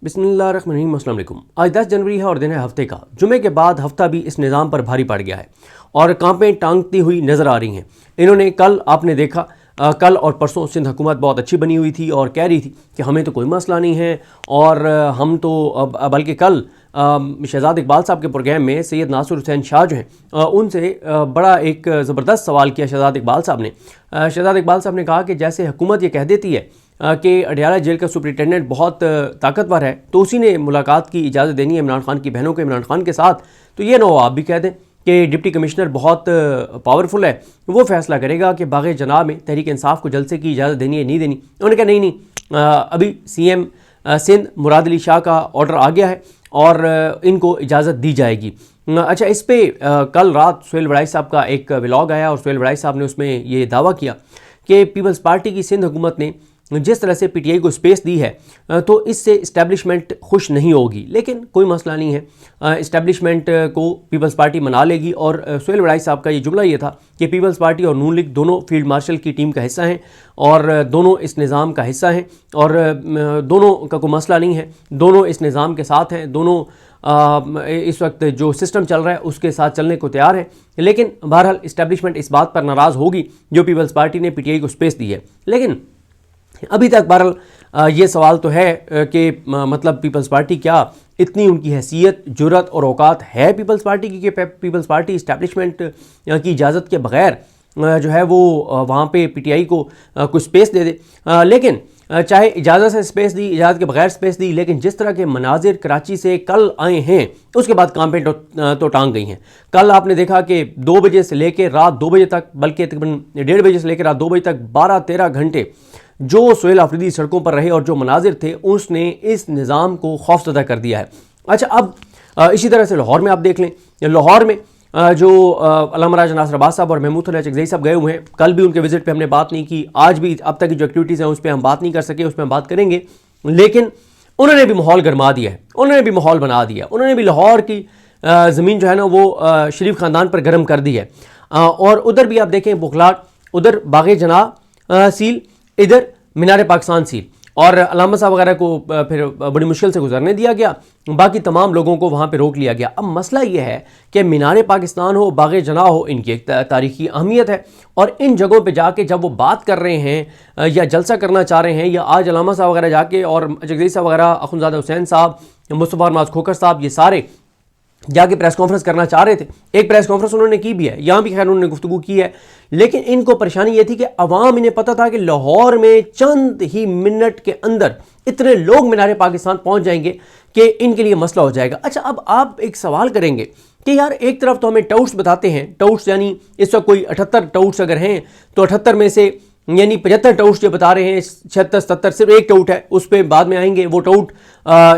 बिस्मिल्लाहिर्रहमानिर्रहीम। अस्सलाम वालेकुम। आज 10 जनवरी है और दिन है हफ्ते का। जुमे के बाद हफ्ता भी इस निज़ाम पर भारी पड़ गया है और कांपें टांगती हुई नज़र आ रही हैं। इन्होंने कल आपने देखा कल और परसों सिंध हुकूमत बहुत अच्छी बनी हुई थी और कह रही थी कि हमें तो कोई मसला नहीं है और हम तो बल्कि कल शहजाद इकबाल साहब के प्रोग्राम में सैयद नासिर हुसैन शाह जो हैं उनसे बड़ा एक ज़बरदस्त सवाल किया शहजाद इकबाल साहब ने। शहजाद इकबाल साहब ने कहा कि जैसे हुकूमत ये कह देती है कि अडयाला जेल का सुपरिटेंडेंट बहुत ताकतवर है तो उसी ने मुलाकात की इजाज़त देनी है इमरान खान की बहनों को इमरान खान के साथ, तो ये ना हो आप भी कह दें कि डिप्टी कमिश्नर बहुत पावरफुल है, वो फैसला करेगा कि बाग़े जनाब में तहरीक इंसाफ को जलसे की इजाज़त देनी है नहीं देनी। उन्होंने कहा नहीं अभी CM सिंध मुराद अली शाह का ऑर्डर आ गया है और इनको इजाज़त दी जाएगी। अच्छा, इस पर कल रात सुहेल वड़ाई साहब का एक व्लॉग आया और सुहेल वड़ाई साहब ने उसमें ये दावा किया कि पीपल्स पार्टी की सिंध हुकूमत ने जिस तरह से PTI को स्पेस दी है तो इससे इस्टेब्लिशमेंट खुश नहीं होगी, लेकिन कोई मसला नहीं है, इस्टेब्लिशमेंट को पीपल्स पार्टी मना लेगी। और सुहेल वड़ाई साहब का ये जुमला ये था कि पीपल्स पार्टी और नून लीग दोनों फील्ड मार्शल की टीम का हिस्सा हैं और दोनों इस निज़ाम का हिस्सा हैं और दोनों का कोई मसला नहीं है, दोनों इस निज़ाम के साथ हैं, दोनों इस वक्त जो सिस्टम चल रहा है उसके साथ चलने को तैयार है। लेकिन बहरहाल इस्टेब्लिशमेंट इस बात पर नाराज़ होगी जो पीपल्स पार्टी ने PTI को स्पेस दी है। लेकिन अभी तक बहरहाल ये सवाल तो है कि मतलब पीपल्स पार्टी क्या इतनी उनकी हैसियत जुर्रत और औकात है पीपल्स पार्टी की कि पीपल्स पार्टी इस्टेब्लिशमेंट की इजाज़त के बग़ैर जो है वो वहाँ पे PTI को कुछ स्पेस दे दे। लेकिन चाहे इजाज़त से स्पेस दी, इजाज़त के बगैर स्पेस दी, लेकिन जिस तरह के मनाजिर कराची से कल आए हैं उसके बाद कांपें तो टांग गई हैं। कल आपने देखा कि 2 बजे से लेकर रात 2 बजे तक, बल्कि तकरीबन 1:30 बजे से लेकर रात 2 बजे तक 12-13 घंटे जो सुहेल आफरीदी सड़कों पर रहे और जो मनाजिर थे उसने इस निज़ाम को खौफज़दा कर दिया है। अच्छा, अब इसी तरह से लाहौर में आप देख लें, लाहौर में जो अल्लामा राजा नासिर अब्बास साहब और महमूद चकज़ई साहब गए हुए हैं, कल भी उनके विज़िट पे हमने बात नहीं की, आज भी अब तक की जो एक्टिविटीज़ हैं उस पर हम बात नहीं कर सके, उस पर हम बात करेंगे। लेकिन उन्होंने भी माहौल गरमा दिया है, उन्होंने भी माहौल बना दिया, उन्होंने भी लाहौर की ज़मीन जो है ना वो शरीफ ख़ानदान पर गर्म कर दी है। और उधर भी आप देखें बुखलाट, उधर बाग़े जनाब सील, इधर मीनार पाकिस्तान सील और अल्लामा साहब वगैरह को फिर बड़ी मुश्किल से गुजरने दिया गया, बाकी तमाम लोगों को वहाँ पे रोक लिया गया। अब मसला ये है कि मीनार पाकिस्तान हो, बाग़े जना हो, इनकी एक तारीख़ी अहमियत है और इन जगहों पे जाके जब वो बात कर रहे हैं या जलसा करना चाह रहे हैं, या आज अल्लामा साहब वगैरह जाके और चकज़ई साहब वगैरह, अख़ुंज़ादा हुसैन साहब, मुस्तफ़ा अरमाज़ खोखर साहब, ये सारे जाके प्रेस कॉन्फ्रेंस करना चाह रहे थे। एक प्रेस कॉन्फ्रेंस उन्होंने की भी है, यहाँ भी खैर उन्होंने गुफ्तगू की है, लेकिन इनको परेशानी ये थी कि अवाम, इन्हें पता था कि लाहौर में चंद ही मिनट के अंदर इतने लोग मीनार पाकिस्तान पहुंच जाएंगे कि इनके लिए मसला हो जाएगा। अच्छा, अब आप एक सवाल करेंगे कि यार एक तरफ तो हमें टाउट्स बताते हैं, टाउट्स यानी इस वक्त कोई 78 टाउट्स अगर हैं तो 78 में से यानी 75 टाउट्स जो बता रहे हैं, 76-77 सिर्फ एक टाउट है, उस पर बाद में आएंगे। वो टाउट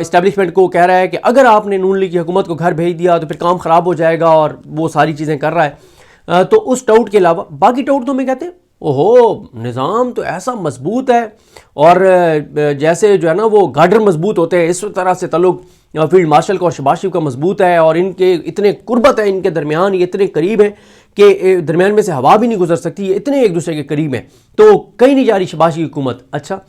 इस्टेब्लिशमेंट को कह रहा है कि अगर आपने नून लीग की हुकूमत को घर भेज दिया तो फिर काम ख़राब हो जाएगा और वो सारी चीज़ें कर रहा है। तो उस टाउट के अलावा बाकी टाउट तो हमें कहते हैं ओहो निज़ाम तो ऐसा मजबूत है और जैसे जो है ना वो गार्डर मजबूत होते हैं, इस तरह से तल्लुक फील्ड मार्शल का और शहबाज शरीफ का मजबूत है और इनके इतने कुर्बत है, इनके दरमियान ये इतने करीब हैं कि दरमियान में से हवा भी नहीं गुजर सकती, ये इतने एक दूसरे के करीब हैं, तो कहीं नहीं जा रही शहबाज की हुकूमत। अच्छा,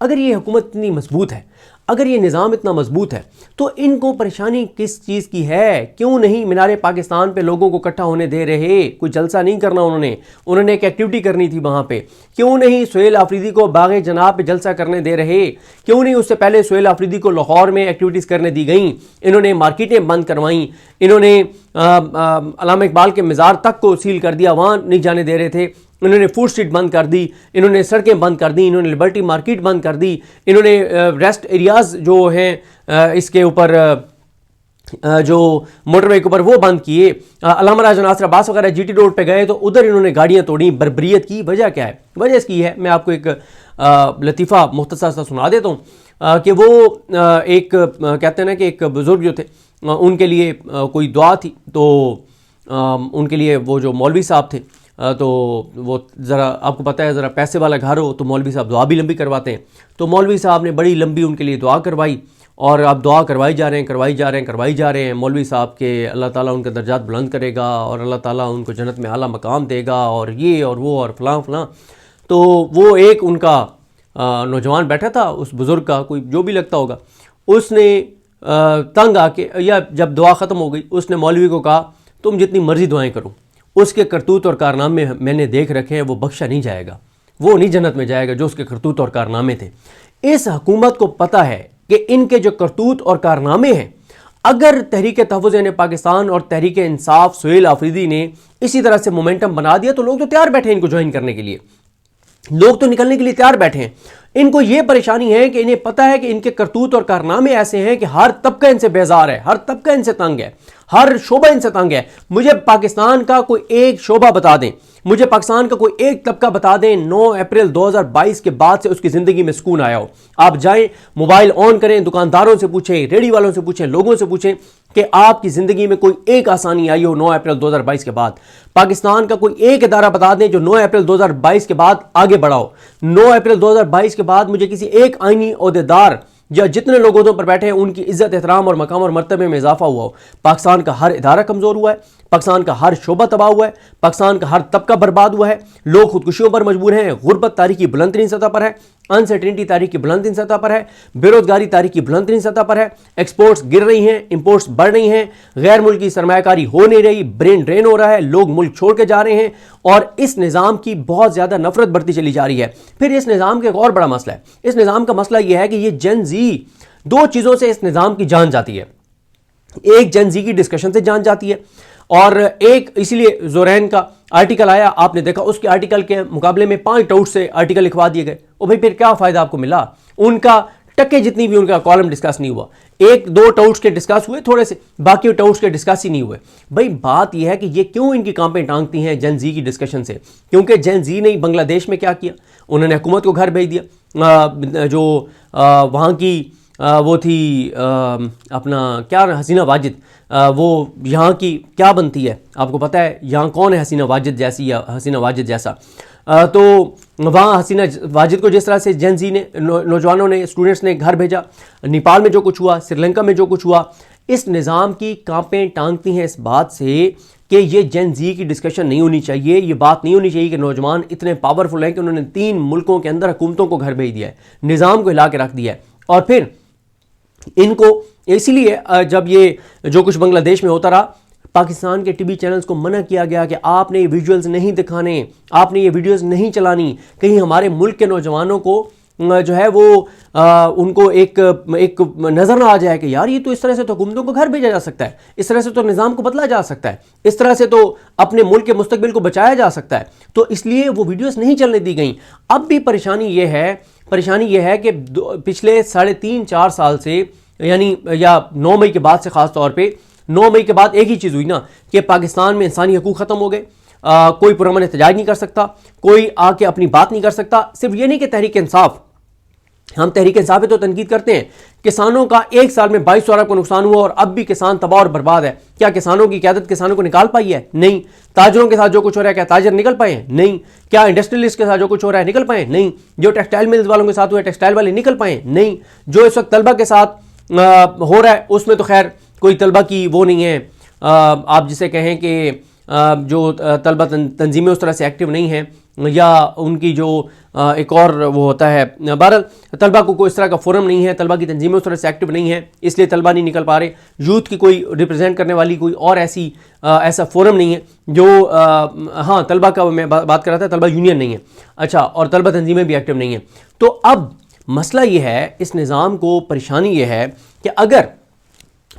अगर ये हुकूमत इतनी मजबूत है, अगर ये निज़ाम इतना मजबूत है, तो इनको परेशानी किस चीज़ की है? क्यों नहीं मीनार पाकिस्तान पे लोगों को इकट्ठा होने दे रहे? कोई जलसा नहीं करना उन्होंने एक एक्टिविटी करनी थी वहाँ पे। क्यों नहीं सुहेल आफरीदी को बाग़े जनाब पे जलसा करने दे रहे? क्यों नहीं उससे पहले सुहेल आफरीदी को लाहौर में एक्टिविटीज़ करने दी गई? इन्होंने मार्केटें बंद करवाईं, इन्होंने अल्लामा इकबाल के मज़ार तक को सील कर दिया, वहाँ नहीं जाने दे रहे थे, इन्होंने फूड स्ट्रीट बंद कर दी, इन्होंने सड़कें बंद कर दी, इन्होंने लिबर्टी मार्केट बंद कर दी, इन्होंने रेस्ट एरियाज़ जो हैं इसके ऊपर जो मोटरवे के ऊपर वो बंद किए। अल्लामा राजा नासिर अब्बास वगैरह GT रोड पे गए तो उधर इन्होंने गाड़ियाँ तोड़ी, बर्बरियत की। वजह क्या है? वजह इसकी है, मैं आपको एक लतीफ़ा मुख्तसर सा सुना देता हूँ कि वो एक कहते हैं ना कि एक बुज़ुर्ग जो थे उनके लिए कोई दुआ थी, तो उनके लिए वो जो मौलवी साहब थे तो वो ज़रा आपको पता है ज़रा पैसे वाला घर हो तो मौलवी साहब दुआ भी लंबी करवाते हैं, तो मौलवी साहब ने बड़ी लंबी उनके लिए दुआ करवाई और अब दुआ करवाई जा रहे हैं मौलवी साहब के अल्लाह ताला उनके दर्जात बुलंद करेगा और अल्लाह ताला उनको जन्नत में आला मकाम देगा और ये और वो और फलां। तो वो एक उनका नौजवान बैठा था, उस बुज़ुर्ग का कोई जो भी लगता होगा, उसने तंग आके, या जब दुआ ख़त्म हो गई, उसने मौलवी को कहा तुम जितनी मर्जी दुआएं करो, उसके करतूत और कारनामे मैंने देख रखे हैं, वो बख्शा नहीं जाएगा, वो नहीं जन्नत में जाएगा जो उसके करतूत और कारनामे थे। इस हुकूमत को पता है कि इनके जो करतूत और कारनामे हैं, अगर तहरीक तहफ़्फ़ुज़ पाकिस्तान और तहरीक इंसाफ सुहेल आफरीदी ने इसी तरह से मोमेंटम बना दिया तो लोग तो तैयार बैठे हैं इनको ज्वाइन करने के लिए, लोग तो निकलने के लिए तैयार बैठे हैं। इनको ये परेशानी है कि इन्हें पता है कि इनके करतूत और कारनामे ऐसे हैं कि हर तबका इनसे बेजार है, हर तबका इनसे तंग है, हर शोबा इनसे तंग है। मुझे पाकिस्तान का कोई एक शोबा बता दें, मुझे पाकिस्तान का कोई एक तबका बता दें 9 अप्रैल 2022 के बाद से उसकी ज़िंदगी में सुकून आया हो। आप जाएं, मोबाइल ऑन करें, दुकानदारों से पूछें, रेडी वालों से पूछें, लोगों से पूछें कि आपकी ज़िंदगी में कोई एक आसानी आई हो 9 अप्रैल 2022 के बाद। पाकिस्तान का कोई एक इदारा बता दें जो 9 अप्रैल 2022 के बाद आगे बढ़ाओ। 9 अप्रैल 2022 के बाद मुझे किसी एक आईनी ओहदेदार या जितने लोग ओहदों पर बैठे हैं उनकी इज्जत, एहतराम और मकाम और मर्तबे में इजाफा हुआ हो। पाकिस्तान का हर इदारा कमज़ोर हुआ है, पाकिस्तान का हर शोबा तबाह हुआ है, पाकिस्तान का हर तबका बर्बाद हुआ है, लोग खुदकुशियों पर मजबूर हैं, गुर्बत तारीख की बुलंद तरीन सतह पर है, अनसर्टेनिटी तारीख की बुलंद तरीन सतह पर है, बेरोजगारी तारीख की बुलंद तरीन सतह पर है, एक्सपोर्ट्स गिर रही हैं, इंपोर्ट्स बढ़ रही हैं, गैर मुल्की सरमायाकारी हो नहीं रही, ब्रेन ड्रेन हो रहा है, लोग मुल्क छोड़ के जा रहे हैं और इस निज़ाम की बहुत ज़्यादा नफरत बढ़ती चली जा रही है। फिर इस निज़ाम का एक और बड़ा मसला है, इस निज़ाम का मसला यह है कि ये जेन जी, दो चीज़ों से इस निज़ाम की जान जाती है। एक जेन जी की डिस्कशन से जान जाती है और एक इसलिए ज़ोरैन का आर्टिकल आया, आपने देखा, उसके आर्टिकल के मुकाबले में 5 टाउट से आर्टिकल लिखवा दिए गए। और भाई फिर क्या फ़ायदा आपको मिला? उनका टक्के जितनी भी उनका कॉलम डिस्कस नहीं हुआ, 1-2 टाउट्स के डिस्कस हुए थोड़े से, बाकी टाउट्स के डिस्कस ही नहीं हुए। भाई बात यह है कि ये क्यों इनकी कांपें टांगती हैं जेन जी की डिस्कशन से? क्योंकि जेन जी ने बांग्लादेश में क्या किया, उन्होंने हुकूमत को घर भेज दिया। जो वहाँ की वो थी अपना क्या हसीना वाजिद, वो यहाँ की क्या बनती है आपको पता है? यहाँ कौन है हसीना वाजिद जैसी या हसीना वाजिद जैसा? तो वहाँ हसीना वाजिद को जिस तरह से जेन जी ने, नौजवानों ने, स्टूडेंट्स ने घर भेजा, नेपाल में जो कुछ हुआ, श्रीलंका में जो कुछ हुआ, इस निज़ाम की कांपें टांगती हैं इस बात से कि ये जेन जी की डिस्कशन नहीं होनी चाहिए। ये बात नहीं होनी चाहिए कि नौजवान इतने पावरफुल हैं कि उन्होंने 3 मुल्कों के अंदर हुकूमतों को घर भेज दिया है, निज़ाम को हिला के रख दिया है। और फिर इनको इसीलिए जब ये जो कुछ बांग्लादेश में होता रहा, पाकिस्तान के टीवी चैनल्स को मना किया गया कि आपने ये विजुअल्स नहीं दिखाने, आपने ये वीडियोस नहीं चलानी, कहीं हमारे मुल्क के नौजवानों को जो है वो उनको एक नज़र ना आ जाए कि यार ये तो इस तरह से तो हुकूमतों को घर भेजा जा सकता है, इस तरह से तो निज़ाम को बदला जा सकता है, इस तरह से तो अपने मुल्क के मुस्तकबिल को बचाया जा सकता है। तो इसलिए वो वीडियोस नहीं चलने दी गई। अब भी परेशानी ये है कि पिछले 3.5-4 साल से, यानी या 9 मई के बाद से, ख़ास तौर पे 9 मई के बाद एक ही चीज़ हुई ना कि पाकिस्तान में इंसानी हकूक़ ख़त्म हो गए। कोई पुरअमन एहतजाज नहीं कर सकता, कोई आके अपनी बात नहीं कर सकता। सिर्फ ये नहीं कि तहरीक इंसाफ, हम तहरीक इंसाफ पे तो तनकीद करते हैं, किसानों का 1 साल में 2200 अरब का नुकसान हुआ और अब भी किसान तबाह और बर्बाद है। क्या किसानों की क़यादत किसानों को निकाल पाई है? नहीं। ताजरों के साथ जो कुछ हो रहा है, क्या ताजर निकल पाए हैं? नहीं। क्या इंडस्ट्रियलिस्ट के साथ जो कुछ हो रहा है निकल पाए? नहीं। जो टेक्सटाइल मिल्स वालों के साथ हुआ है, टेक्सटाइल वाले निकल पाए? नहीं। जो इस वक्त तलबा के साथ हो रहा है उसमें तो खैर कोई तलबा की वो नहीं है, आप जिसे कहें कि जो तलबा तंजीमें उस तरह से एक्टिव नहीं हैं, या उनकी जो एक और वो होता है, बहरहाल तलबा को कोई इस तरह का फोरम नहीं है, तलबा की तंजीमें उस तरह से एक्टिव नहीं है, इसलिए तलबा नहीं निकल पा रहे। यूथ की कोई रिप्रेजेंट करने वाली कोई और ऐसा फोरम नहीं है जो हाँ, तलबा का मैं बात कर रहा था, तलबा यूनियन नहीं है, अच्छा, और तलबा तंजीमें भी एक्टिव नहीं है। तो अब मसला ये है, इस निज़ाम को परेशानी ये है कि अगर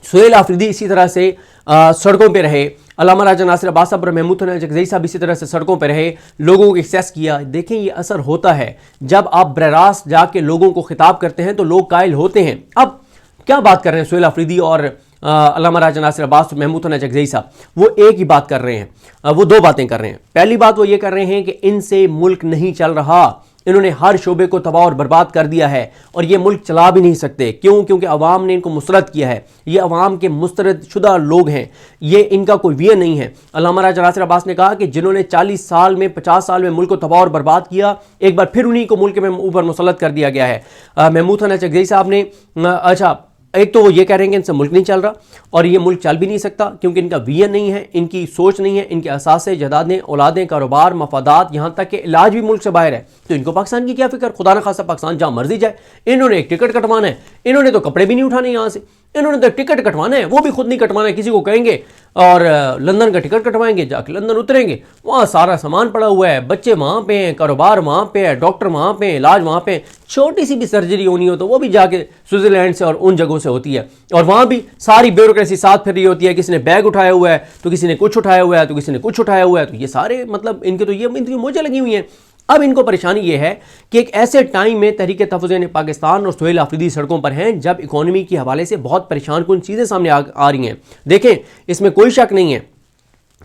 सुहेल आफरीदी इसी तरह से सड़कों पे रहे, अल्लामा राजा नासिर अब्बास साहब और महमूद हसन जगज़ई साहब इसी तरह से सड़कों पे रहे, लोगों को एक्सेस किया, देखें ये असर होता है। जब आप बराह जाके लोगों को खिताब करते हैं तो लोग कायल होते हैं। अब क्या बात कर रहे हैं सुहेल आफरीदी और अल्लामा राजा नासिर अब्बास और महमूद हसन जगज़ई साहब? वो एक ही बात कर रहे हैं, वो 2 बातें कर रहे हैं। पहली बात वो ये कर रहे हैं कि इनसे मुल्क नहीं चल रहा, इन्होंने हर शोबे को तबाह और बर्बाद कर दिया है और ये मुल्क चला भी नहीं सकते। क्यों? क्योंकि अवाम ने इनको मुस्तरद किया है, ये अवाम के मुस्तरद शुदा लोग हैं, ये इनका कोई विजन नहीं है। अल्लामा राजा नासिर अब्बास ने कहा कि जिन्होंने 40 साल में 50 साल में मुल्क को तबाह और बर्बाद किया, एक बार फिर उन्हीं को मुल्क में ऊपर मुसल्लत कर दिया गया है। महमूद हसन जगज़ई साहब ने अच्छा एक तो वो ये कह रहे हैं कि इनसे मुल्क नहीं चल रहा, और ये मुल्क चल भी नहीं सकता क्योंकि इनका विजन नहीं है, इनकी सोच नहीं है, इनके असासे, जदादें, औलादें, कारोबार, मफादात, यहाँ तक कि इलाज भी मुल्क से बाहर है। तो इनको पाकिस्तान की क्या फिक्र, खुदा न खासा पाकिस्तान जहाँ मर्जी जाए। इन्होंने एक टिकट कटवाना है, इन्होंने तो कपड़े भी नहीं उठाने यहाँ से, इन्होंने तो टिकट कटवाना है, वो भी खुद नहीं कटवाना है, किसी को कहेंगे और लंदन का टिकट कटवाएंगे, जाके लंदन उतरेंगे, वहाँ सारा सामान पड़ा हुआ है, बच्चे वहाँ पे हैं, कारोबार वहाँ पे है, डॉक्टर वहाँ पे हैं, इलाज वहाँ पे है, छोटी सी भी सर्जरी होनी हो तो वो भी जाके स्विट्जरलैंड से और उन जगहों से होती है, और वहाँ भी सारी ब्यूरोक्रेसी साथ फिर रही होती है। किसी ने बैग उठाया हुआ है तो किसी ने कुछ उठाया हुआ है तो किसी ने कुछ उठाया हुआ है, तो ये सारे मतलब इनके तो ये इनकी मोजें लगी हुई हैं। अब इनको परेशानी ये है कि एक ऐसे टाइम में तहरीक तहफ़्फ़ुज़ पाकिस्तान और सुहेल आफरीदी सड़कों पर हैं जब इकोनॉमी के हवाले से बहुत परेशान कुन चीज़ें सामने आ रही हैं। देखें, इसमें कोई शक नहीं है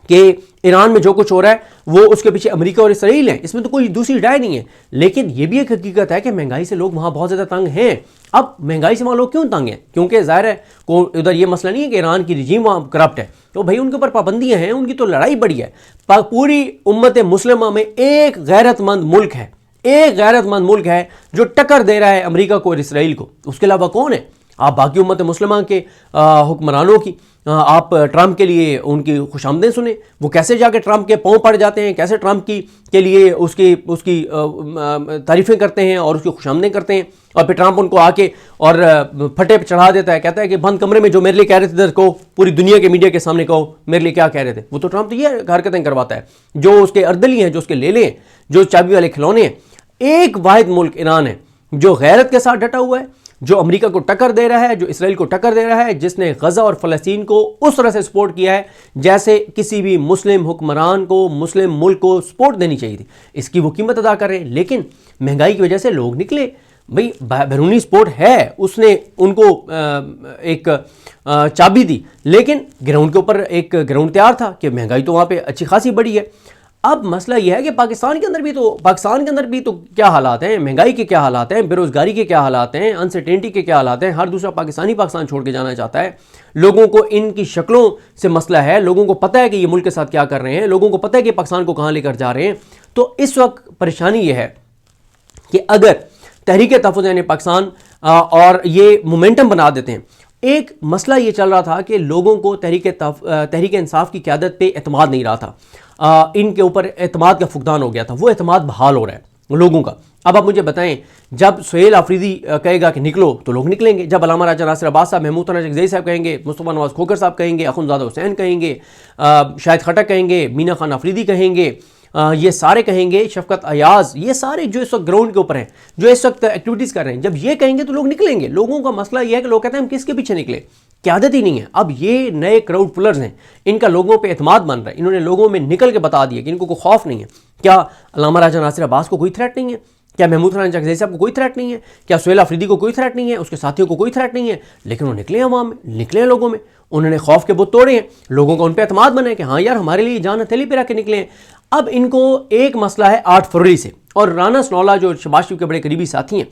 कि ईरान में जो कुछ हो रहा है वो उसके पीछे अमेरिका और इसराइल है, इसमें तो कोई दूसरी राय नहीं है। लेकिन ये भी एक हकीकत है कि महंगाई से लोग वहाँ बहुत ज़्यादा तंग हैं। अब महंगाई से वहाँ लोग क्यों तंग हैं? क्योंकि ज़ाहिर है को उधर ये मसला नहीं है कि ईरान की रिजीम वहाँ करप्ट है, तो भाई उनके ऊपर पाबंदियाँ हैं, उनकी तो लड़ाई बड़ी है। पूरी उम्मत मुस्लिमा में एक गैरतमंद मुल्क है, एक गैरतमंद मुल्क है जो टक्कर दे रहा है अमेरिका को और इसराइल को। उसके अलावा कौन है? आप बाकी उम्मत मुस्लिमा के हुक्मरानों की आप ट्रंप के लिए उनकी खुशामदें सुने, वो कैसे जाके ट्रंप के पाँव पड़ जाते हैं, कैसे ट्रंप के लिए उसकी तारीफ़ें करते हैं और उसकी खुशामदें करते हैं, और फिर ट्रंप उनको आके और फटे पे चढ़ा देता है, कहता है कि बंद कमरे में जो मेरे लिए कह रहे थे इधर कहो, पूरी दुनिया के मीडिया के सामने कहो मेरे लिए क्या कह रहे थे। वो तो ट्रंप तो ये हरकतें करवाता है, जो उसके अर्दली हैं, जो उसके लेले हैं, जो चाबी वाले खिलौने हैं। एक वाहिद मुल्क ईरान है जो गैरत के साथ डटा हुआ है, जो अमेरिका को टक्कर दे रहा है, जो इसराइल को टक्कर दे रहा है, जिसने गजा और फ़लस्तीन को उस तरह से सपोर्ट किया है जैसे किसी भी मुस्लिम हुक्मरान को, मुस्लिम मुल्क को सपोर्ट देनी चाहिए थी। इसकी वो कीमत अदा कर रहे हैं। लेकिन महंगाई की वजह से लोग निकले, भाई बैरूनी सपोर्ट है, उसने उनको एक चाबी दी, लेकिन ग्राउंड के ऊपर एक ग्राउंड तैयार था कि महंगाई तो वहाँ पे अच्छी खासी बढ़ी है। अब मसला यह है कि पाकिस्तान के अंदर भी तो क्या हालात हैं, महंगाई के क्या हालात हैं, बेरोज़गारी के क्या हालात हैं, अनसर्टेनिटी के क्या हालात हैं। हर दूसरा पाकिस्तान छोड़ के जाना चाहता है। लोगों को इनकी शक्लों से मसला है, लोगों को पता है कि ये मुल्क के साथ क्या कर रहे हैं, लोगों को पता है कि पाकिस्तान को कहाँ लेकर जा रहे हैं। तो इस वक्त परेशानी ये है कि अगर तहरीक तहफ़्फ़ुज़ पाकिस्तान और ये मोमेंटम बना देते हैं। एक मसला ये चल रहा था कि लोगों को तहरीक इंसाफ की क़यादत पे एतमाद नहीं रहा था, इनके ऊपर एतमाद का फुकदान हो गया था, वो एतमाद बहाल हो रहा है लोगों का। अब आप मुझे बताएं, जब सुहेल आफरीदी कहेगा कि निकलो तो लोग निकलेंगे, जब अल्लामा राजा नासिर अब्बास साहब, महमूद खान जगज़ई साहब कहेंगे, मुस्तफ़ा नवाज़ खोखर साहब कहेंगे, अख़ुंज़ादा हुसैन कहेंगे, शाहिद खटक कहेंगे, मीना खान आफरीदी कहेंगे, ये सारे कहेंगे, शफकत अयाज, ये सारे जो इस वक्त ग्राउंड के ऊपर हैं, जो इस वक्त एक्टिविटीज़ कर रहे हैं, जब ये कहेंगे तो लोग निकलेंगे। लोगों का मसला ये है कि लोग कहते हैं हम किसके पीछे निकले, क़यादत ही नहीं है। अब ये नए क्राउड पुलर्स हैं, इनका लोगों पे एतमाद बन रहा है, इन्होंने लोगों में निकल के बता दिया कि इनको कोई खौफ नहीं है। क्या अल्लामा राजा नासिर अब्बास को कोई थ्रेट नहीं है? क्या महमूद खान जगज़ई साहब को कोई थ्रेट नहीं है? क्या सुहेल आफरीदी को कोई थ्रेट नहीं है? उसके साथियों को कोई थ्रेट नहीं है? लेकिन वो निकले अवाम में, निकले लोगों में, उन्होंने खौफ के बुत तोड़े हैं, लोगों का उन पर एतमाद बना है कि हाँ यार हमारे लिए जान हथेली पे रख के निकले हैं। अब इनको एक मसला है 8 फरवरी से, और राना सनौला जो शहबाज शरीफ के बड़े करीबी साथी हैं,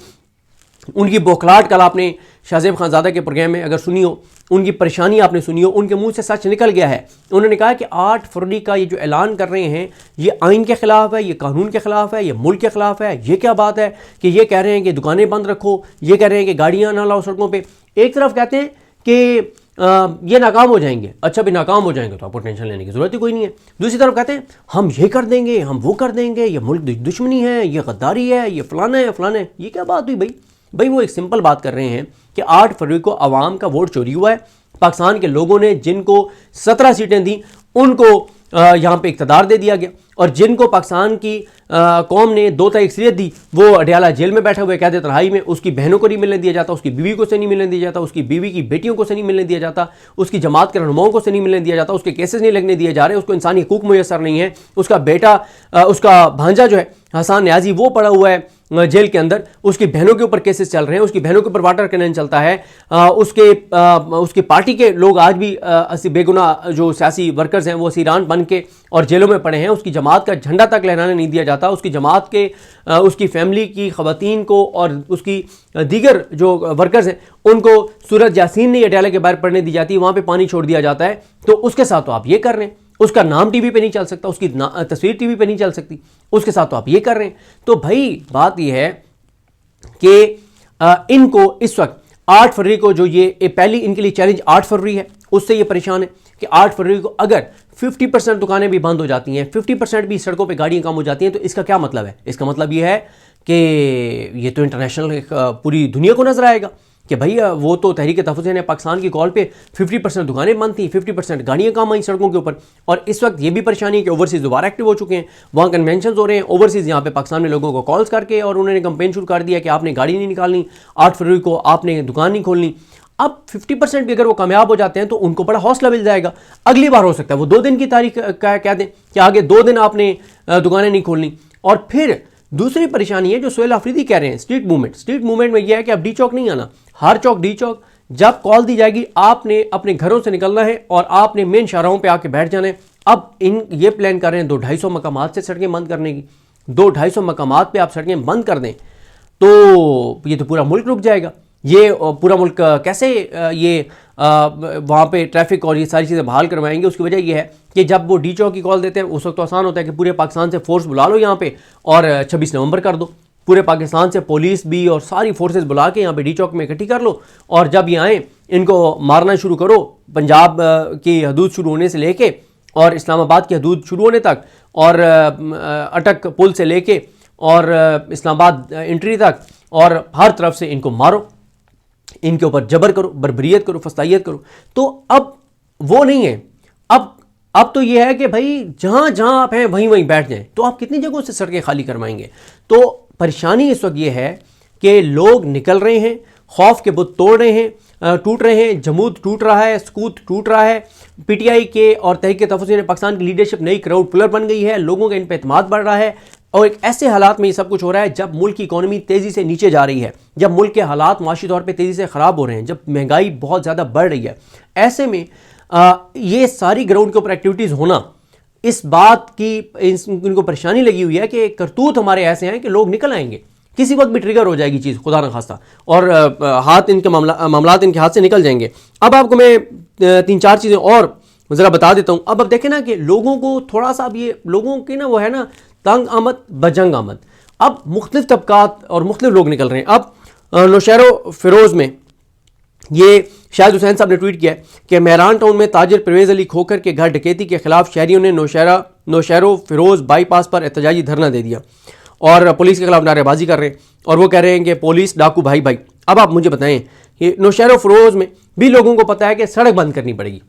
उनकी बौखलाहट कल आपने शाहज़ेब खानज़ादा के प्रोग्राम में अगर सुनी हो, उनकी परेशानी आपने सुनी हो, उनके मुंह से सच निकल गया है। उन्होंने कहा कि 8 फरवरी का ये जो ऐलान कर रहे हैं ये आइन के ख़िलाफ़ है, ये कानून के ख़िलाफ़ है, ये मुल्क के ख़िलाफ़ है। ये क्या बात है कि ये कह रहे हैं कि दुकानें बंद रखो, ये कह रहे हैं कि गाड़ियाँ ना लाओ सड़कों पर। एक तरफ कहते हैं कि ये नाकाम हो जाएंगे, अच्छा भी नाकाम हो जाएंगे तो आपको टेंशन लेने की ज़रूरत ही कोई नहीं है। दूसरी तरफ कहते हैं हम ये कर देंगे, हम वो कर देंगे, ये मुल्क दुश्मनी है, ये गद्दारी है, ये फलाना है फलाना है। ये क्या बात हुई भाई? वो एक सिंपल बात कर रहे हैं कि 8 फरवरी को आवाम का वोट चोरी हुआ है। पाकिस्तान के लोगों ने जिनको 17 सीटें दी उनको यहाँ पे इक़्तिदार दे दिया गया, और जिनको पाकिस्तान की कौम ने 2 अक्सरियत दी वो अडयाला जेल में बैठे हुए कैद तन्हाई में, उसकी बहनों को नहीं मिलने दिया जाता, उसकी बीवी को से नहीं मिलने दिया जाता, उसकी बीवी की बेटियों को से नहीं मिलने दिया जाता, उसकी जमात के रहनुमाओं को से नहीं मिलने दिया जाता, उसके केसेस नहीं लगने दिए जा रहे, उसको इंसानी हकूक मुयसर नहीं है। उसका बेटा, उसका भांजा जो है हसन न्याजी, वो पड़ा हुआ है जेल के अंदर, उसकी बहनों के ऊपर केसेस चल रहे हैं, उसकी बहनों के ऊपर वाटर कैनन चलता है। उसकी पार्टी के लोग आज भी ऐसी बेगुनाह जो सियासी वर्कर्स हैं वो सीरान बन के और जेलों में पड़े हैं। उसकी जमात का झंडा तक लहराने नहीं दिया जाता। उसकी जमात के उसकी फैमिली की ख़वातीन को और उसकी दीगर जो वर्कर्स हैं उनको सूरत यासीन नहीं अडयाला के बाहर पढ़ने दी जाती, वहाँ पर पानी छोड़ दिया जाता है। तो उसके साथ तो आप ये कर रहे हैं, उसका नाम टीवी पे नहीं चल सकता, उसकी तस्वीर टीवी पे नहीं चल सकती, उसके साथ तो आप ये कर रहे हैं। तो भाई बात यह है कि इनको इस वक्त 8 फरवरी को जो ये पहली इनके लिए चैलेंज 8 फरवरी है, उससे ये परेशान है कि 8 फरवरी को अगर 50% दुकानें भी बंद हो जाती हैं, 50% भी सड़कों पे गाड़ियां कम हो जाती हैं, तो इसका क्या मतलब है? इसका मतलब ये है कि ये तो इंटरनेशनल पूरी दुनिया को नजर आएगा कि भाई वो तो तहरीक तहफ़्फ़ुज़ ने पाकिस्तान की कॉल पे 50% दुकानें बंद थी, 50% गाड़ियाँ कम आई सड़कों के ऊपर। और इस वक्त ये भी परेशानी है कि ओवरसीज़ दोबारा एक्टिव हो चुके हैं, वहाँ कन्वेंशन हो रहे हैं ओवरसीज़, यहाँ पे पाकिस्तान में लोगों को कॉल्स करके और उन्होंने कंपेन शुरू कर दिया कि आपने गाड़ी नहीं निकालनी, 8 फरवरी को आपने दुकान नहीं खोलनी। अब 50% भी अगर वो कामयाब हो जाते हैं तो उनको बड़ा हौसला मिल जाएगा। अगली बार हो सकता है वो 2 दिन की तारीख कह दें कि आगे 2 दिन आपने दुकानें नहीं खोलनी। और फिर दूसरी परेशानी है जो सोहेल आफरीदी कह रहे हैं, स्ट्रीट मूवमेंट में यह है कि अब डी चौक नहीं आना, हर चौक डी चौक, जब कॉल दी जाएगी आपने अपने घरों से निकलना है और आपने मेन शाहराहों पे आके बैठ जाना है। अब ये प्लान कर रहे हैं 200-250 मकामात से सड़कें बंद करने की। 200-250 मकामात पे आप सड़कें बंद कर दें तो ये तो पूरा मुल्क रुक जाएगा। ये पूरा मुल्क कैसे ये वहाँ पे ट्रैफिक और ये सारी चीज़ें बहाल करवाएंगे? उसकी वजह ये है कि जब वो डी चौक की कॉल देते हैं उस वक्त तो आसान होता है कि पूरे पाकिस्तान से फोर्स बुला लो यहाँ पे और 26 नवंबर कर दो, पूरे पाकिस्तान से पुलिस भी और सारी फोर्सेस बुला के यहाँ पे डी चौक में इकट्ठी कर लो और जब ये आए इनको मारना शुरू करो, पंजाब की हदूद शुरू होने से लेके और इस्लामाबाद की हदूद शुरू होने तक और अटक पुल से लेके और इस्लामाबाद एंट्री तक, और हर तरफ से इनको मारो, इनके ऊपर जबर करो, बर्बरियत करो, फस्तायत करो। तो अब वो नहीं है, अब तो ये है कि भाई जहां जहां आप हैं वहीं वहीं बैठ जाएं। तो आप कितनी जगहों से सड़कें खाली करवाएंगे? तो परेशानी इस वक्त ये है कि लोग निकल रहे हैं, खौफ के बुत तोड़ रहे हैं, टूट रहे हैं, जमूद टूट रहा है, सकूत टूट रहा है। पीटीआई के और तहरीक तहफ़्फ़ुज़ ने पाकिस्तान की लीडरशिप नई क्राउड पुलर बन गई है, लोगों का इन पर एतमाद बढ़ रहा है। और एक ऐसे हालात में ये सब कुछ हो रहा है जब मुल्क की इकोनॉमी तेज़ी से नीचे जा रही है, जब मुल्क के हालात माशी तौर पे तेज़ी से ख़राब हो रहे हैं, जब महंगाई बहुत ज़्यादा बढ़ रही है। ऐसे में ये सारी ग्राउंड के ऊपर एक्टिविटीज़ होना, इस बात की इनको परेशानी लगी हुई है कि करतूत हमारे ऐसे हैं कि लोग निकल आएंगे, किसी वक्त भी ट्रिगर हो जाएगी चीज़ खुदा न खास्ता, और हाथ इनके मामलात इनके हाथ से निकल जाएंगे। अब आपको मैं 3-4 चीज़ें और ज़रा बता देता हूँ। अब देखें ना कि लोगों को थोड़ा सा, अब ये लोगों की ना वो है ना तंग आमद बजंग आमद, अब मुख्तलिफ तबकात और मुख्तलिफ लोग निकल रहे हैं। अब नौशहरो फिरोज़ में ये शाहिद हुसैन साहब ने ट्वीट किया है कि मेहरान टाउन में ताजिर परवेज़ अली खोखर के घर डकैती के खिलाफ शहरियों ने नौशहरो फिरोज़ बाईपास पर एहतजाजी धरना दे दिया और पुलिस के खिलाफ नारेबाजी कर रहे हैं और वो कह रहे हैं कि पुलिस डाकू भाई भाई। अब आप मुझे बताएं कि नौशहरो फिरोज़ में भी लोगों को पता है कि सड़क बंद करनी पड़ेगी।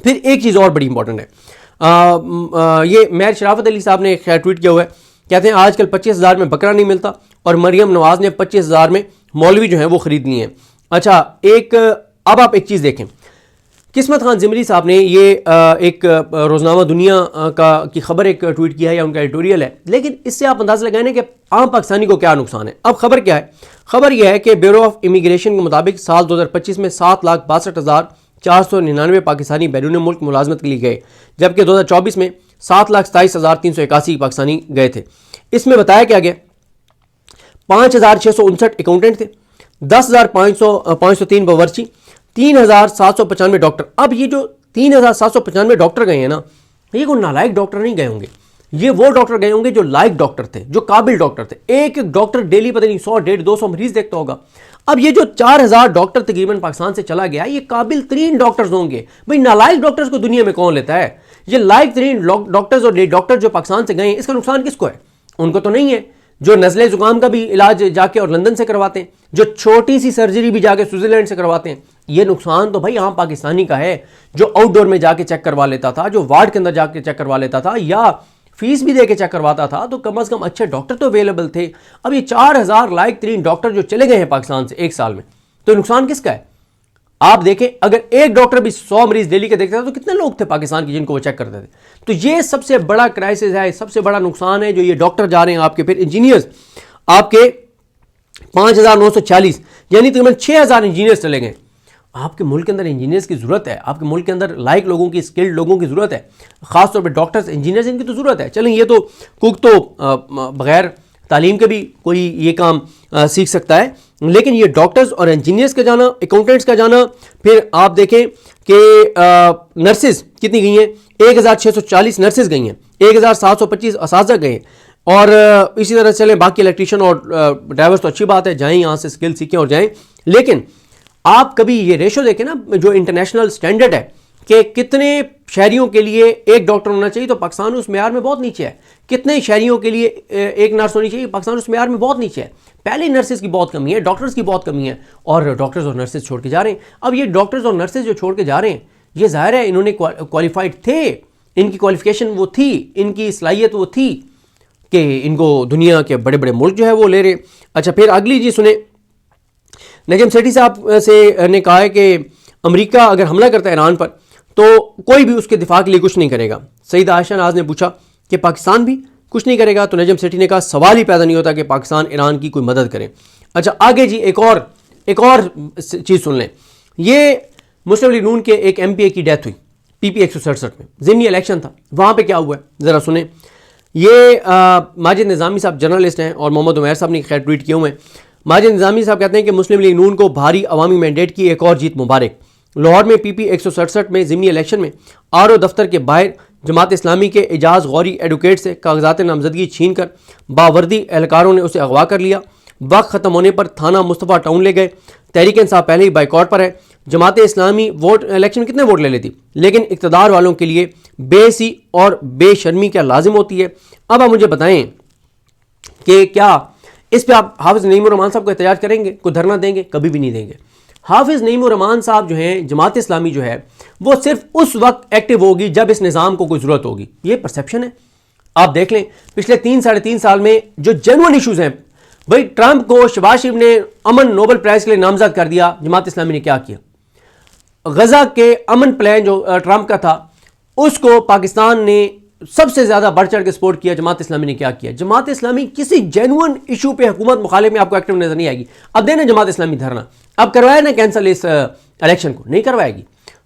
फिर एक चीज़ और बड़ी इंपॉर्टेंट है, ये मेयर शराफत अली साहब ने ट्वीट किया हुआ है, कहते हैं आजकल 25,000 में बकरा नहीं मिलता और मरियम नवाज ने 25,000 में मौलवी जो है वो खरीद लिए हैं। अच्छा, अब आप एक चीज़ देखें, किस्मत खान ज़िमरी साहब ने ये एक रोज़नामा दुनिया की खबर एक ट्वीट किया है या उनका एडिटोरियल है, लेकिन इससे आप अंदाज़ा लगाएं कि आम पाकिस्तानी को क्या नुकसान है। अब खबर क्या है? खबर यह है कि ब्यूरो ऑफ इमिग्रेशन के मुताबिक साल 2025 में 7,62,499 पाकिस्तानी बैरून मुल्क मुलाजमत के लिए गए, जबकि 2024 में 7,27,381 पाकिस्तानी गए थे। इसमें बताया क्या गया, 5,659 अकाउंटेंट थे, 10,503 बावर्ची, 3,795 डॉक्टर। अब ये जो 3,795 डॉक्टर गए हैं ना, ये कोई नालायक डॉक्टर नहीं गए होंगे, ये वो डॉक्टर गए होंगे जो लायक डॉक्टर थे, जो काबिल डॉक्टर थे। एक एक डॉक्टर डेली पता नहीं 100-150-200 मरीज देखता होगा। अब ये जो 4,000 डॉक्टर तकरीबन पाकिस्तान से चला गया, ये काबिल तरीन डॉक्टर्स होंगे। भाई नालायक डॉक्टर्स को दुनिया में कौन लेता है? ये लायक तरीन डॉक्टर्स और डॉक्टर जो पाकिस्तान से गए हैं, इसका नुकसान किसको है? उनको तो नहीं है जो नज़ले ज़ुकाम का भी इलाज जाके और लंदन से करवाते हैं, जो छोटी सी सर्जरी भी जाके स्विट्जरलैंड से करवाते हैं। ये नुकसान तो भाई आम पाकिस्तानी का है जो आउटडोर में जाके चेक करवा लेता था, जो वार्ड के अंदर जाके चेक करवा लेता था या फीस भी देके चेक करवाता था, तो कम से कम अच्छे डॉक्टर तो अवेलेबल थे। अब ये 4,000 लायक तरीन डॉक्टर जो चले गए हैं पाकिस्तान से एक साल में, तो नुकसान किसका है? आप देखें, अगर एक डॉक्टर भी 100 मरीज डेली के देखता था तो कितने लोग थे पाकिस्तान के जिनको वो चेक करते थे? तो ये सबसे बड़ा क्राइसिस है, सबसे बड़ा नुकसान है जो ये डॉक्टर जा रहे हैं आपके। फिर इंजीनियर्स आपके 5,940 यानी तकरीबन 6,000 इंजीनियर्स चले गए। आपके मुल्क के अंदर इंजीनियर्स की ज़रूरत है, आपके मुल्क के अंदर लायक लोगों की, स्किल्ड लोगों की ज़रूरत है, ख़ासतौर पर डॉक्टर्स इंजीनियर्स इनकी तो ज़रूरत है। चलें, ये तो कुक तो बग़ैर तालीम के भी कोई ये काम सीख सकता है, लेकिन ये डॉक्टर्स और इंजीनियर्स का जाना, अकाउंटेंट्स का जाना। फिर आप देखें कि नर्सेज कितनी गई हैं, 1,640 नर्सेज गई हैं, 1,725 असातिज़ा गए हैं, और इसी तरह चलें बाकी इलेक्ट्रीशियन और ड्राइवर्स तो अच्छी बात है, जाएँ यहाँ से स्किल सीखें और जाएँ, लेकिन आप कभी ये रेशो देखें ना, जो इंटरनेशनल स्टैंडर्ड है कि कितने शहरियों के लिए एक डॉक्टर होना चाहिए, तो पाकिस्तान उस मेयार में बहुत नीचे है। कितने शहरियों के लिए एक नर्स होनी चाहिए, पाकिस्तान उस मेयार में बहुत नीचे है। पहले नर्सेज की बहुत कमी है, डॉक्टर्स की बहुत कमी है, और डॉक्टर्स और नर्सेज छोड़ के जा रहे हैं। अब ये डॉक्टर्स और नर्सेज जो छोड़ के जा रहे हैं, ये जाहिर है इन्होंने क्वालिफाइड थे, इनकी क्वालिफिकेशन वो थी, इनकी सलाहियत वो थी कि इनको दुनिया के बड़े बड़े मुल्क जो है वो ले रहे। अच्छा, फिर अगली जी सुने, नजम सेठी साहब से ने कहा है कि अमेरिका अगर हमला करता है ईरान पर तो कोई भी उसके दिफा के लिए कुछ नहीं करेगा। सईद आयशा नाज ने पूछा कि पाकिस्तान भी कुछ नहीं करेगा, तो नजम सेठी ने कहा सवाल ही पैदा नहीं होता कि पाकिस्तान ईरान की कोई मदद करे। अच्छा, आगे जी एक और चीज़ सुन लें। ये मुस्लिम लीग नून के एक MPA की डेथ हुई PP 167 में, ज़िमनी इलेक्शन था, वहाँ पे क्या हुआ है ज़रा सुने। ये माजिद निज़ामी साहब जर्नलिस्ट हैं और मोहम्मद उमैर साहब ने खैर ट्वीट किए हुए हैं। माजिद निज़ामी साहब कहते हैं कि मुस्लिम लीग नून को भारी अवामी मैंडेट की एक और जीत मुबारक। लाहौर में PP 167 में ज़िमनी इलेक्शन में RO दफ्तर के बाहर जमात इस्लामी के एजाज गौरी एडवोकेट से कागजात नामजदगी छीन कर बावर्दी एहलकारों ने उसे अगवा कर लिया। वक्त ख़त्म होने पर थाना मुस्तफ़ा टाउन ले गए। तहरीक इंसाफ पहले ही बाइकआउट पर है। जमात इस्लामी वोट इलेक्शन में कितने वोट ले लेती, लेकिन इक़्तिदार वालों के लिए बेसी और बेशर्मी क्या लाजिम होती है। अब आप मुझे बताएं कि क्या इस पर आप हाफिज़ नईमुर-रहमान साहब को एहतजाज करेंगे, कोई धरना देंगे? कभी भी नहीं देंगे। हाफिज़ नईमुर-रहमान साहब जो हैं, जमात इस्लामी जो है वो सिर्फ उस वक्त एक्टिव होगी जब इस निज़ाम को कोई ज़रूरत होगी। ये परसेप्शन है। आप देख लें पिछले 3-3.5 साल में जो जेन्युइन इशूज़ हैं, भाई ट्रंप को शहबाज शरीफ ने अमन नोबेल प्राइज़ के लिए नामजद कर दिया, जमात इस्लामी ने क्या किया? गजा के अमन प्लान जो ट्रंप का था उसको पाकिस्तान ने सबसे ज़्यादा बढ़ चढ़ के सपोर्ट किया। जमात इस्लामी ने क्या किया? जमात इस्लामी किसी जेन्युइन इशू पे हुकूमत मुखालिफ में आपको एक्टिव नजर नहीं आएगी। अब देना जमात इस्लामी धरना, अब करवाया ना कैंसिल इस इलेक्शन को, नहीं करवाएगी।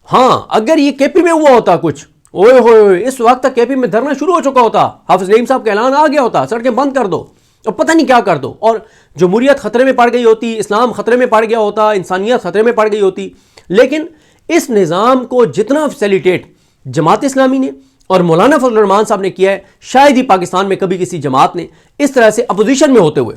हाँ, अगर ये KP में हुआ होता कुछ, ओए होए, इस वक्त तक KP में धरना शुरू हो चुका होता, हाफिज नईम साहब का ऐलान आ गया होता, सड़कें बंद कर दो और पता नहीं क्या कर दो, और जमहूरियत खतरे में पड़ गई होती, इस्लाम खतरे में पड़ गया होता, इंसानियत खतरे में पड़ गई होती। लेकिन इस निज़ाम को जितना फैसिलिटेट जमात इस्लामी ने और मौलाना फजल रहमान साहब ने किया है, शायद ही पाकिस्तान में कभी किसी जमात ने इस तरह से अपोजिशन में होते हुए,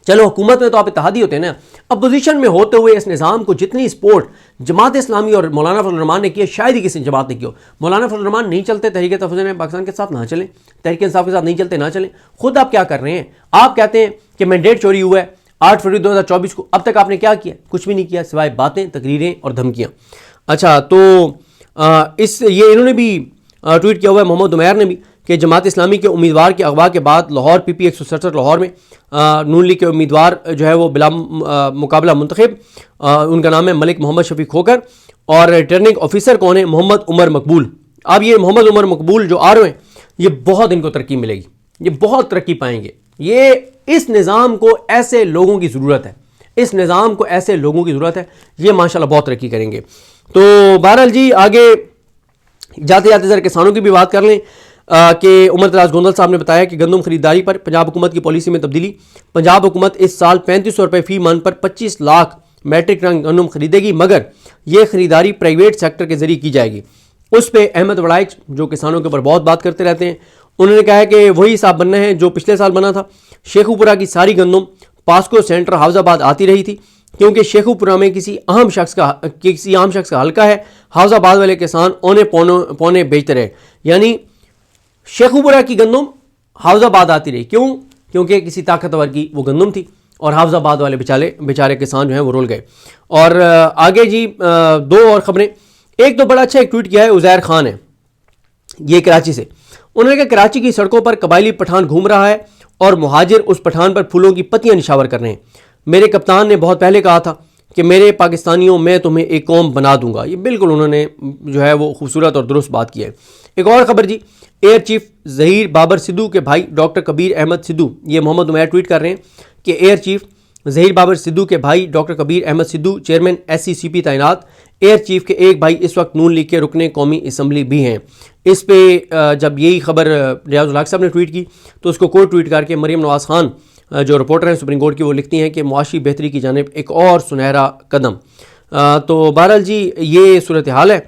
चलो हुकूमत में तो आप इत्तेहादी होते हैं ना, अपोजिशन में होते हुए इस निज़ाम को जितनी सपोर्ट जमात इस्लामी और मौलाना फजल रहमान ने किया, शायद ही किसी जमात ने किया। मौलाना फजल रहमान नहीं चलते तहरीक तफज़ुल में पाकिस्तान के साथ ना चलें, तहरीक इंसाफ के साथ नहीं चलते ना चलें। खुद आप क्या कर रहे हैं? आप कहते हैं कि मैंडेट चोरी हुआ है 8 फरवरी 2024 को, अब तक आपने क्या किया? कुछ भी नहीं किया सिवाय बातें, तकरीरें और धमकियाँ। अच्छा, तो ये इन्होंने भी ट्वीट किया हुआ है, मोहम्मद उमैर ने भी, कि जमात इस्लामी के उम्मीदवार के अगवा के बाद लाहौर PP 167 लाहौर में नून लीग के उम्मीदवार जो है वो बिला मुकाबला मुंतखब, उनका नाम है मलिक मोहम्मद शफीक खोकर, और रिटर्निंग ऑफिसर कौन है? मोहम्मद उमर मकबूल। अब ये मोहम्मद उमर मकबूल जो आ रहे हैं, ये बहुत इनको तरक्की मिलेगी, ये बहुत तरक्की पाएंगे। ये इस निज़ाम को ऐसे लोगों की ज़रूरत है, इस निज़ाम को ऐसे लोगों की ज़रूरत है, ये माशाल्लाह बहुत तरक्की करेंगे। तो बहरहाल जी, आगे जाते जाते ज़रा किसानों की भी बात कर लें कि उमर दराज गोंदल साहब ने बताया कि गंदम खरीदारी पर पंजाब हुकूमत की पॉलिसी में तब्दीली। पंजाब हुकूमत इस साल 3500 रुपये फी मन पर 25 लाख मैट्रिक टन गंदम खरीदेगी, मगर यह खरीदारी प्राइवेट सेक्टर के जरिए की जाएगी। उस पर अहमद वड़ाइच, जो किसानों के ऊपर बहुत बात करते रहते हैं, उन्होंने कहा है कि वही हिसाब बनना है जो पिछले साल बना था। शेखुपुरा की सारी गंदम पास्को सेंटर हाउजाबाद आती रही थी, क्योंकि शेखुपुरा में किसी आम शख्स का हल्का है। हाउजाबाद वाले किसान औने पौने बेचते रहे, यानी शेखुपुरा की गंदम हाउजाबाद आती रही। क्यों? क्योंकि किसी ताकतवर की वो गंदम थी और हाउजाबाद वाले बेचारे किसान जो हैं वो रुल गए। और आगे जी 2 और खबरें। एक तो बड़ा अच्छा एक ट्वीट किया है उज़ैर खान है, ये कराची से। उन्होंने कहा कराची की सड़कों पर कबायली पठान घूम रहा है और मुहाजिर उस पठान पर फूलों की पत्तियां निशावर कर रहे हैं। मेरे कप्तान ने बहुत पहले कहा था कि मेरे पाकिस्तानियों, मैं तुम्हें एक कौम बना दूंगा। ये बिल्कुल उन्होंने जो है वो खूबसूरत और दुरुस्त बात की है। एक और खबर जी, एयर चीफ ज़हीर बाबर सिद्धू के भाई डॉक्टर कबीर अहमद सिद्धू, ये मोहम्मद उमैर ट्वीट कर रहे हैं कि एयर चीफ ज़हीर बाबर सिद्धू के भाई doctor Kabir Ahmed Sidhu chairman SCCP तैनात। एयर चीफ के एक भाई इस वक्त नून लीग के रुकने कौमी असम्बली भी हैं। इस पे जब यही खबर रियाज़ुल हक साहब ने ट्वीट की तो उसको कोट ट्वीट करके मरीम नवाज़ खान जो रिपोर्टर हैं सुप्रीम कोर्ट की, वो लिखती हैं कि मुआशी बेहतरी की जानिब एक और सुनहरा कदम। तो बहरहाल जी ये सूरत हाल है।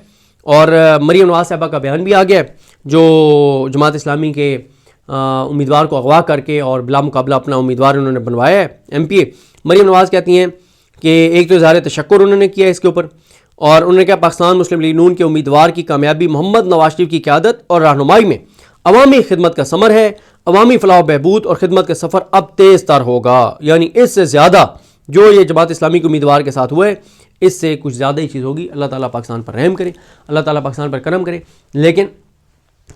और मरीम नवाज़ साहबा का बयान भी आ गया जो जमात इस्लामी के उम्मीदवार को अगवा करके और बिला मुकाबला अपना उम्मीदवार उन्होंने बनवाया है MPA। मरीम नवाज़ कहती हैं कि एक तो इज़हार तशक्कुर उन्होंने किया इसके ऊपर, और उन्होंने कहा पाकिस्तान मुस्लिम लीग नून के उम्मीदवार की कामयाबी मोहम्मद नवाज शरीफ की क़यादत और रहनुमाई में अवामी खिदमत का समर है। अवामी फलाह बहबूद और खिदमत का सफ़र अब तेज़ तर होगा। यानी इससे ज़्यादा जो ये जमात इस्लामी के उम्मीदवार के साथ हुआ है, इससे कुछ ज़्यादा ही चीज़ होगी। अल्लाह ताला पाकिस्तान पर रहम करे, अल्लाह ताला पाकिस्तान पर करम करे। लेकिन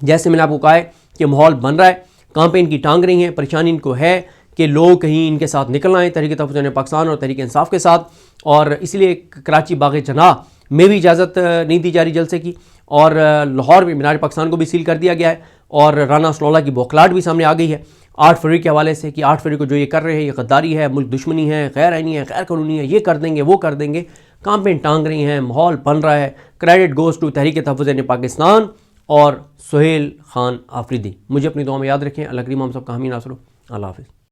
जैसे मैंने आपको कहा है कि माहौल बन रहा है, कांपें इनकी टांग रही हैं, परेशानी इनको है कि लोग कहीं इनके साथ निकल आएँ तहरीक तहफ़्फ़ुज़ पाकिस्तान और तहरीक इंसाफ के साथ, और इसलिए कराची बाग जनाह में भी इजाज़त नहीं दी जा रही जलसे की, और लाहौर में मीनार पाकिस्तान को भी सील कर दिया गया है, और राना सलोला की बौखलाहट भी सामने आ गई है 8 फरवरी के हवाले से कि 8 फरवरी को जो ये कर रहे हैं ये गद्दारी है, मुल्क दुश्मनी है, गैर आइनी है, गैर कानूनी है, ये कर देंगे वो कर देंगे। कांपें टांग रही हैं, माहौल बन रहा है। क्रेडिट गोज़ टू तहरीक तहफ़्फ़ुज़ पाकिस्तान और सुहेल खान आफरीदी। मुझे अपनी दुआ में याद रखें। अल्लाह करीम हम सब का हामी नासर हो। अल्लाह हाफ़िज़।